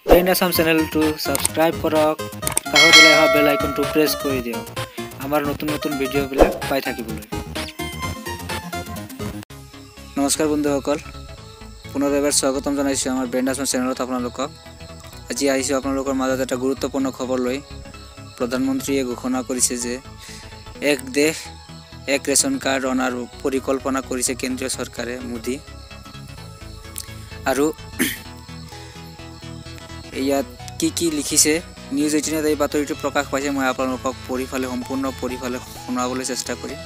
Brain Assam চেনেলটো subscribe কৰক, কাষত ওলাই অহা বেল আইকনটো প্ৰেছ কৰি দিয়ক আমাৰ নতুন নতুন ভিডিঅ'বিলাক পাই থাকিবলৈ। নমস্কাৰ বন্ধুসকল, পুনৰ এবাৰ স্বাগতম জনাইছোঁ আমাৰ ব্ৰেইন আছাম চেনেলত আপোনালোকক। আজি আহিছোঁ আপোনালোকৰ মাজত এটা গুৰুত্বপূৰ্ণ খবৰ লৈ। প্ৰধানমন্ত্ৰীয়ে ঘোষণা কৰিছে যে এক দেশ এক ৰেচন কাৰ্ড অনাৰ পৰিকল্পনা কৰিছে কেন্দ্ৰীয় চৰকাৰে মোদী। আৰু ইয়াত কি লিখিছে নিউজ 18ত এই বাতৰিটো প্ৰকাশ পাইছে। মই আপোনালোকক সম্পূৰ্ণ পঢ়িফালে শুনাবলৈ চেষ্টা কৰিম।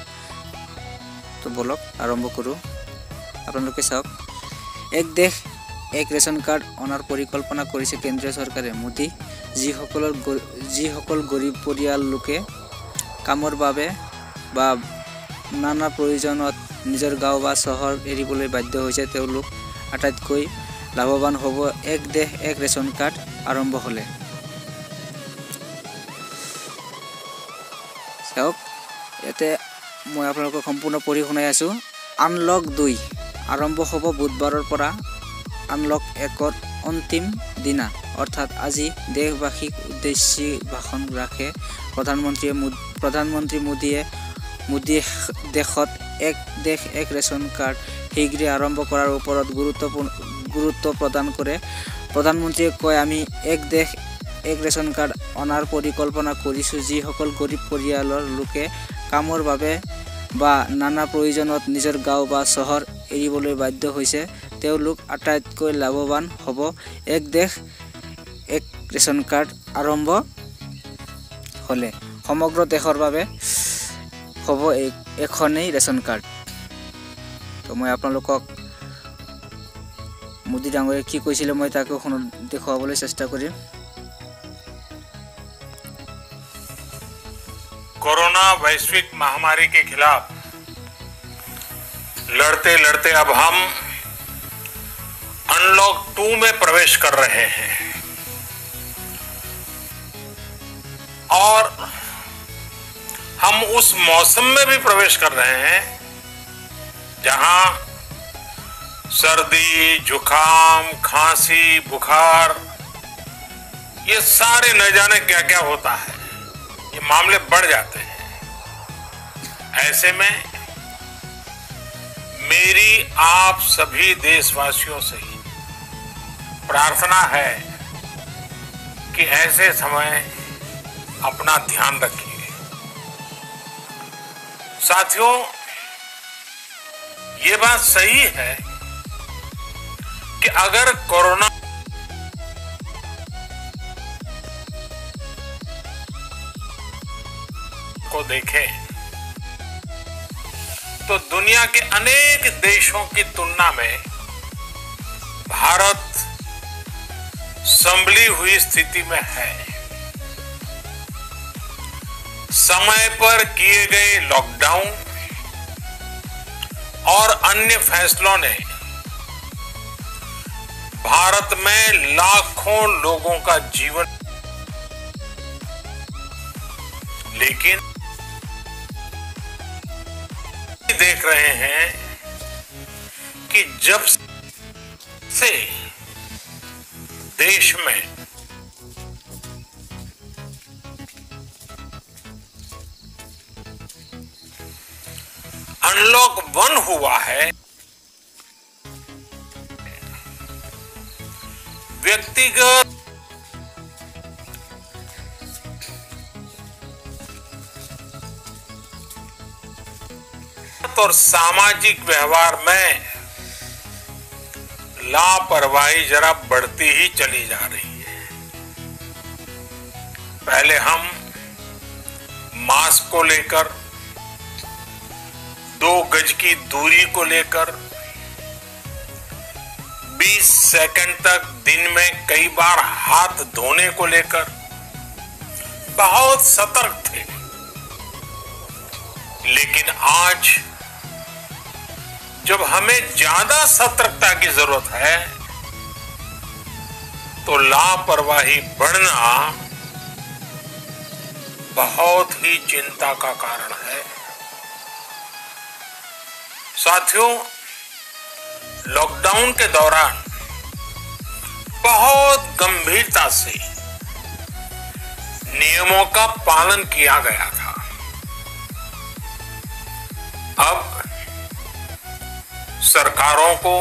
তো বলক আৰম্ভ কৰোঁ। আপোনালোকে চাওক, এক দেশ এক ৰেচন কাৰ্ড অনাৰ পৰিকল্পনা কৰিছে কেন্দ্ৰীয় চৰকাৰে মোদী। যিসকল গৰীব পৰিয়াল লোকে কামৰ বাবে বা নানা প্ৰয়োজনত নিজৰ গাঁও বা চহৰ এৰিবলৈ বাধ্য হৈছে, তেওঁলোক আটাইতকৈ লাভৱান হ'ব এক দেশ এক ৰেচন কাৰ্ড আৰম্ভ হ'লে। চাওক, ইয়াতে মই আপোনালোকক সম্পূৰ্ণ পঢ়ি শুনাই আছোঁ। আনলক 2 আৰম্ভ হ'ব বুধবাৰৰ পৰা। আনলক 1ৰ অন্তিম দিনা অৰ্থাৎ আজি দেশবাসীক উদ্দেশ্যি ভাষণ ৰাখে প্ৰধানমন্ত্ৰী মোদীয়ে দেশত এক দেশ এক ৰেচন কাৰ্ড শীঘ্ৰে আৰম্ভ কৰাৰ ওপৰত গুৰুত্ব প্ৰদান কৰে। প্ৰধানমন্ত্ৰীয়ে কয়, আমি এক দেশ এক ৰেচন কাৰ্ড অনাৰ পৰিকল্পনা কৰিছোঁ। যিসকল গৰীব পৰিয়ালৰ লোকে কামৰ বাবে বা নানা প্ৰয়োজনত নিজৰ গাঁও বা চহৰ এৰিবলৈ বাধ্য হৈছে, তেওঁলোক আটাইতকৈ লাভৱান হ'ব এক দেশ এক ৰেচন কাৰ্ড আৰম্ভ হ'লে। সমগ্ৰ দেশৰ বাবে হ'ব এখনেই ৰেচন কাৰ্ড। তো মই আপোনালোকক মোদী ডাঙৰীয়ে কি কৈছিলে মই তাকে দেখুৱাবলৈ চেষ্টা কৰিম। कोरोना वैश्विक महामारी के खिलाफ लड़ते लड़ते अब हम अनलॉक 2 में प्रवेश कर रहे हैं और हम उस मौसम में भी प्रवेश कर रहे हैं जहां सर्दी, जुकाम, खांसी, बुखार, ये सारे न जाने क्या क्या होता है, ये मामले बढ़ जाते हैं। ऐसे में मेरी आप सभी देशवासियों से प्रार्थना है कि ऐसे समय अपना ध्यान रखिए। साथियों, ये बात सही है कि अगर कोरोना को देखें तो दुनिया के अनेक देशों की तुलना में भारत संभली हुई स्थिति में है। समय पर किए गए लॉकडाउन और अन्य फैसलों ने भारत में लाखों लोगों का जीवन, लेकिन देख रहे हैं कि जब से देश में अनलॉक 1 हुआ है, व्यक्तिगत और सामाजिक व्यवहार में लापरवाही जरा बढ़ती ही चली जा रही है। पहले हम मास्क को लेकर, 2 गज की दूरी को लेकर 20 सेकंड तक दिन में कई बार हाथ धोने को लेकर बहुत सतर्क थे, लेकिन आज जब हमें ज्यादा सतर्कता की जरूरत है तो लापरवाही बढ़ना बहुत ही चिंता का कारण है। साथियों, लॉकडाउन के दौरान बहुत गंभीरता से नियमों का पालन किया गया था। अब सरकारों को,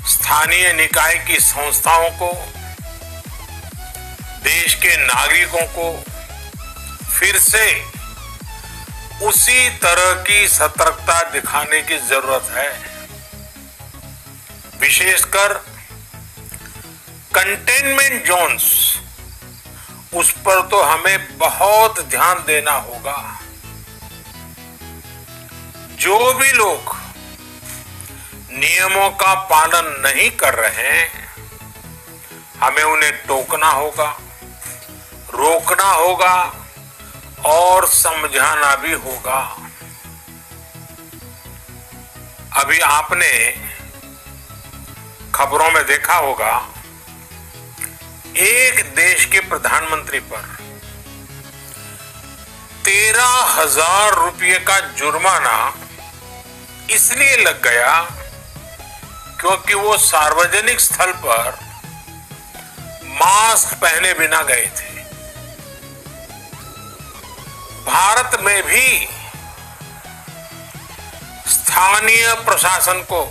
स्थानीय निकाय की संस्थाओं को, देश के नागरिकों को फिर से उसी तरह की सतर्कता दिखाने की जरूरत है। विशेषकर कंटेनमेंट जोन्स, उस पर तो हमें बहुत ध्यान देना होगा। जो भी लोग नियमों का पालन नहीं कर रहे हैं, हमें उन्हें टोकना होगा, रोकना होगा और समझाना भी होगा। अभी आपने खबरों में देखा होगा, एक देश के प्रधानमंत्री पर 13,000 रुपये का जुर्माना इसलिए लग गया क्योंकि वो सार्वजनिक स्थल पर मास्क पहने बिना गए थे। भारत में भी स्थानीय प्रशासन को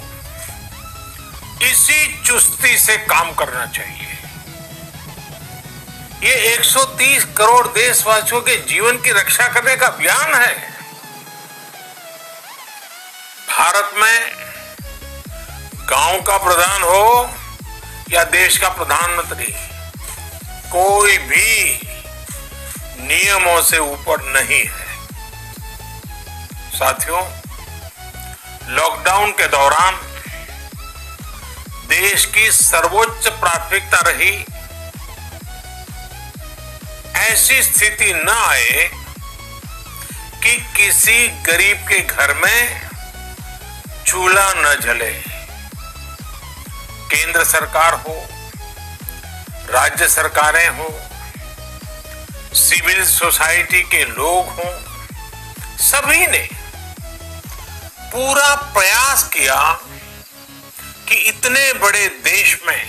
इसी चुस्ती से काम करना चाहिए। ये 130 करोड़ देशवासियों के जीवन की रक्षा करने का अभियान है। भारत में गांव का प्रधान हो या देश का प्रधानमंत्री, कोई भी नियमों से ऊपर नहीं है। साथियों, लॉकडाउन के दौरान देश की सर्वोच्च प्राथमिकता रही ऐसी स्थिति न आए कि किसी गरीब के घर में चूल्हा न जले। केंद्र सरकार हो, राज्य सरकारें हो, सिविल सोसाइटी के लोग हों, सभी ने पूरा प्रयास किया कि इतने बड़े देश में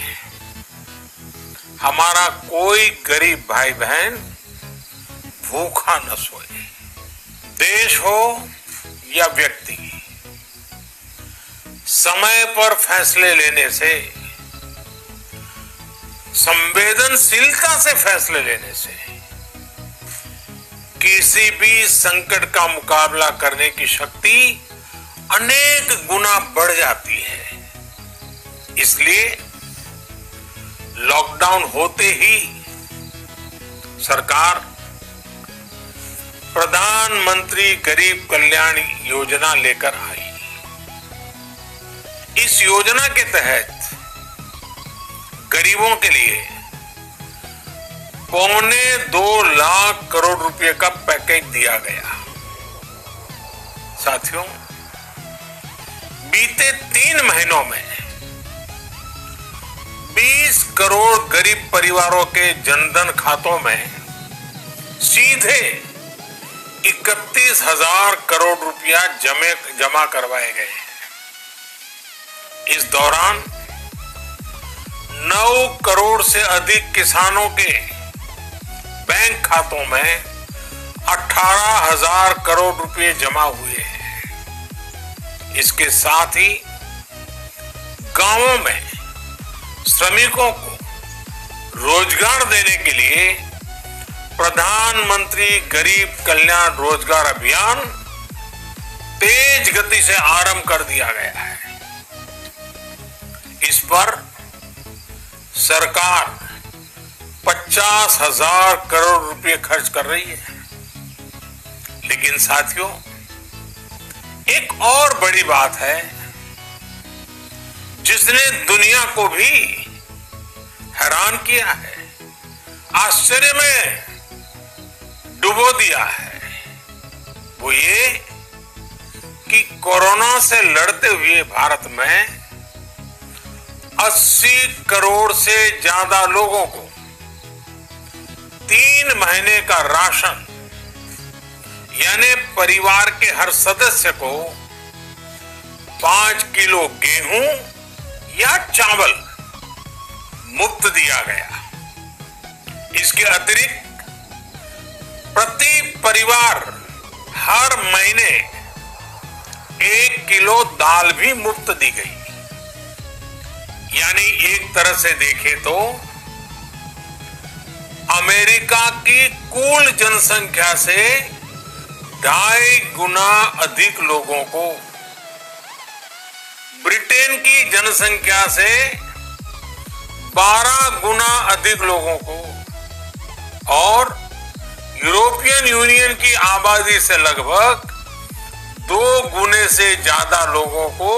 हमारा कोई गरीब भाई बहन भूखा न सोए। देश हो या व्यक्ति, समय पर फैसले लेने से, संवेदनशीलता से फैसले लेने से किसी भी संकट का मुकाबला करने की शक्ति अनेक गुना बढ़ जाती है। इसलिए लॉकडाउन होते ही सरकार प्रधानमंत्री गरीब कल्याण योजना लेकर आई। इस योजना के तहत गरीबों के लिए 2.25 लाख करोड़ रुपए का पैकेज दिया गया। साथियों, बीते 3 महीनों में 20 करोड़ गरीब परिवारों के जनधन खातों में सीधे 31,000 करोड़ रुपया जमा करवाए गए। इस दौरान 9 करोड़ से अधिक किसानों के बैंक खातों में 18,000 करोड़ रुपए जमा हुए हैं। इसके साथ ही गांवों में श्रमिकों को रोजगार देने के लिए प्रधानमंत्री गरीब कल्याण रोजगार अभियान तेज गति से आरंभ कर दिया गया है। इस पर सरकार 50,000 करोड़ रुपए खर्च कर रही है। लेकिन साथियों, एक और बड़ी बात है जिसने दुनिया को भी हैरान किया है, आश्चर्य में डुबो दिया है। वो ये कि कोरोना से लड़ते हुए भारत में 80 करोड़ से ज्यादा लोगों को 3 महीने का राशन, यानी परिवार के हर सदस्य को 5 किलो गेहूं या चावल मुफ्त दिया गया। इसके अतिरिक्त प्रति परिवार हर महीने 1 किलो दाल भी मुफ्त दी गई। यानी एक तरह से देखें तो अमेरिका की कुल जनसंख्या से 2.5 गुना अधिक लोगों को, ब्रिटेन की जनसंख्या से 12 गुना अधिक लोगों को और यूरोपियन यूनियन की आबादी से लगभग 2 गुने से ज्यादा लोगों को